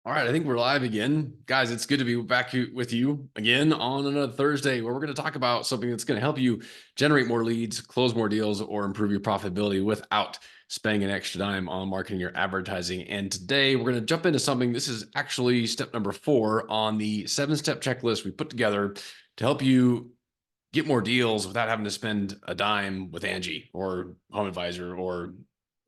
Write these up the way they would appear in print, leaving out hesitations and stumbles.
All right, I think we're live again. Guys, it's good to be back with you again on another Thursday where we're going to talk about something that's going to help you generate more leads, close more deals, or improve your profitability without spending an extra dime on marketing or advertising. And today we're going to jump into something. This is actually step number 4 on the 7-step checklist we put together to help you get more deals without having to spend a dime with Angie or Home Advisor or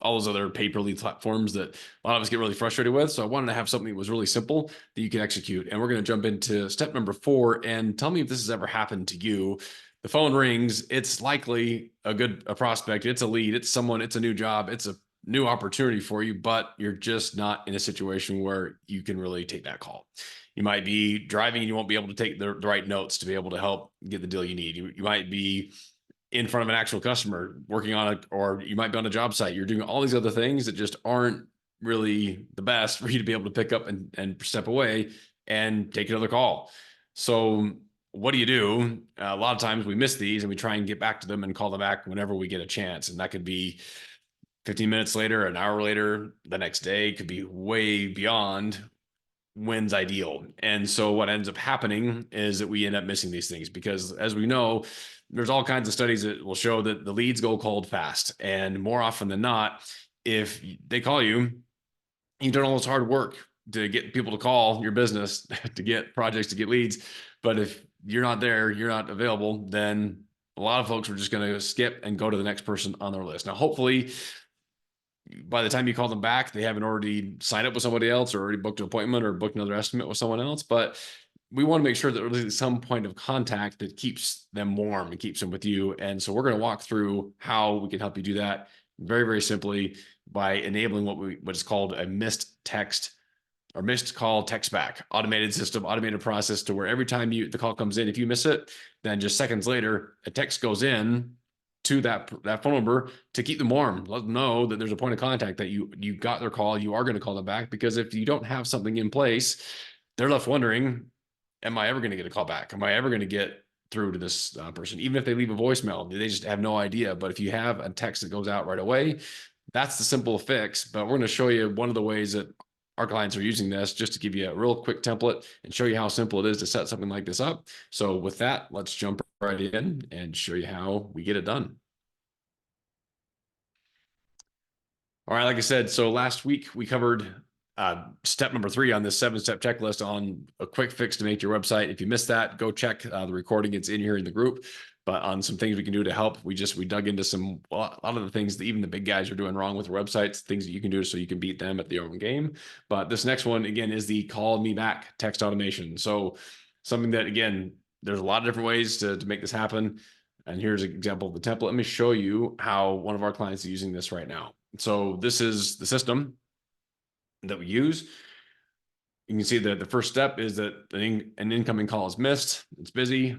all those other pay per lead platforms that a lot of us get really frustrated with. So I wanted to have something that was really simple that you can execute. And we're going to jump into step number 4 and tell me if this has ever happened to you. The phone rings. It's likely a prospect. It's a lead. It's someone. It's a new job. It's a new opportunity for you, but you're just not in a situation where you can really take that call. You might be driving and you won't be able to take the right notes to be able to help get the deal you need. You might be in front of an actual customer working on it, or you might be on a job site. You're doing all these other things that just aren't really the best for you to be able to pick up and step away and take another call. So what do you do? A lot of times we miss these and we try and get back to them and call them back whenever we get a chance. And that could be 15 minutes later, an hour later, the next day, could be way beyond when's ideal. And so what ends up happening is that we end up missing these things because, as we know, there's all kinds of studies that will show that the leads go cold fast. And more often than not, if they call you, you've done all this hard work to get people to call your business, to get projects, to get leads. But if you're not there, you're not available, then a lot of folks are just going to skip and go to the next person on their list. Now, hopefully, by the time you call them back, they haven't already signed up with somebody else or already booked an appointment or booked another estimate with someone else. But we want to make sure that there's some point of contact that keeps them warm and keeps them with you. And so we're going to walk through how we can help you do that very, very simply by enabling what is called a missed text or missed call text back automated system, automated process, to where every time the call comes in, if you miss it, then just seconds later, a text goes in to that phone number to keep them warm. Let them know that there's a point of contact, that you got their call, you are going to call them back. Because if you don't have something in place, they're left wondering, am I ever going to get a call back? Am I ever going to get through to this person? Even if they leave a voicemail, they just have no idea. But if you have a text that goes out right away, that's the simple fix. But we're going to show you one of the ways that our clients are using this, just to give you a real quick template and show you how simple it is to set something like this up. So with that, let's jump right in and show you how we get it done. All right, like I said, so last week we covered step number 3 on this 7-step checklist on a quick fix to make your website. If you missed that, go check the recording. It's in here in the group. But on some things we can do to help, we dug into a lot of the things that even the big guys are doing wrong with websites, things that you can do so you can beat them at their own game. But this next one, again, is the call me back text automation. So something that, again, there's a lot of different ways to make this happen. And here's an example of the template. Let me show you how one of our clients is using this right now. So this is the system that we use. You can see that the first step is that an incoming call is missed. It's busy.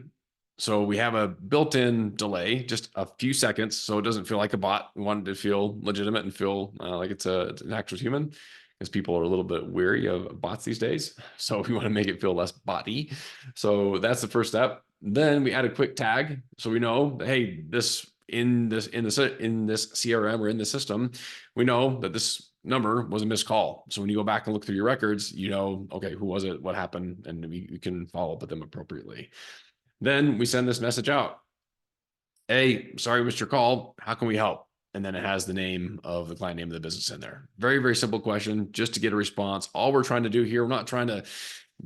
So we have a built-in delay, just a few seconds, so it doesn't feel like a bot. We want it to feel legitimate and feel like it's an actual human, because people are a little bit weary of bots these days. So we want to make it feel less bot-y. So that's the first step. Then we add a quick tag, so we know that, hey, in this CRM or in the system, we know that this number was a missed call. So when you go back and look through your records, you know, okay, who was it, what happened, and we can follow up with them appropriately. Then we send this message out. Hey, sorry, missed your call. How can we help? And then it has the name of the client, name of the business in there. Very, very simple question just to get a response. All we're trying to do here, we're not trying to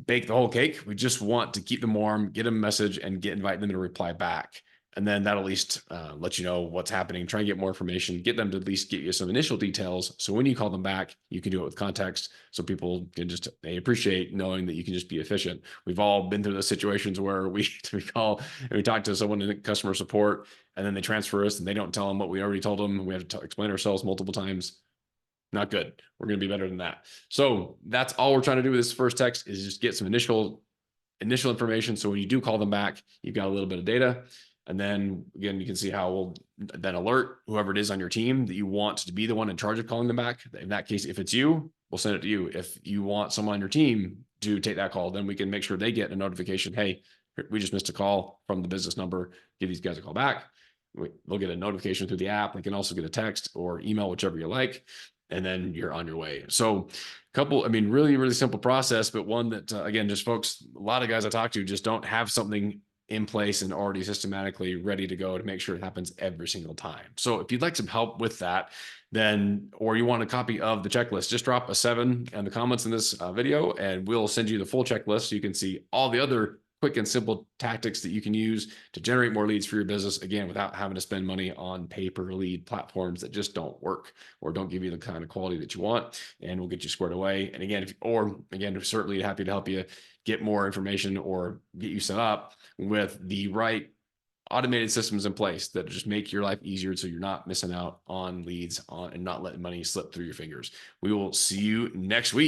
bake the whole cake. We just want to keep them warm, get a message, and invite them to reply back. And then that'll at least let you know what's happening, try and get more information, get them to at least get you some initial details. So when you call them back, you can do it with context. So people can they appreciate knowing that you can just be efficient. We've all been through those situations where we call and we talk to someone in customer support, and then they transfer us and they don't tell them what we already told them. We have to explain ourselves multiple times. Not good. We're going to be better than that. So that's all we're trying to do with this first text, is just get some initial information. So when you do call them back, you've got a little bit of data. And then again, you can see how we'll then alert whoever it is on your team that you want to be the one in charge of calling them back. In that case, if it's you, we'll send it to you. If you want someone on your team to take that call, then we can make sure they get a notification. Hey, we just missed a call from the business number. Give these guys a call back. They'll get a notification through the app. They can also get a text or email, whichever you like. and then you're on your way. So I mean, really, really simple process, but one that, again, just folks, a lot of guys I talk to just don't have something in place and already systematically ready to go to make sure it happens every single time. So if you'd like some help with that, then, or you want a copy of the checklist, just drop a 7 in the comments in this video, and we'll send you the full checklist so you can see all the other quick and simple tactics that you can use to generate more leads for your business, again, without having to spend money on pay-per-lead platforms that just don't work or don't give you the kind of quality that you want, and we'll get you squared away. And again, we're certainly happy to help you get more information or get you set up with the right automated systems in place that just make your life easier so you're not missing out on leads and not letting money slip through your fingers. We will see you next week.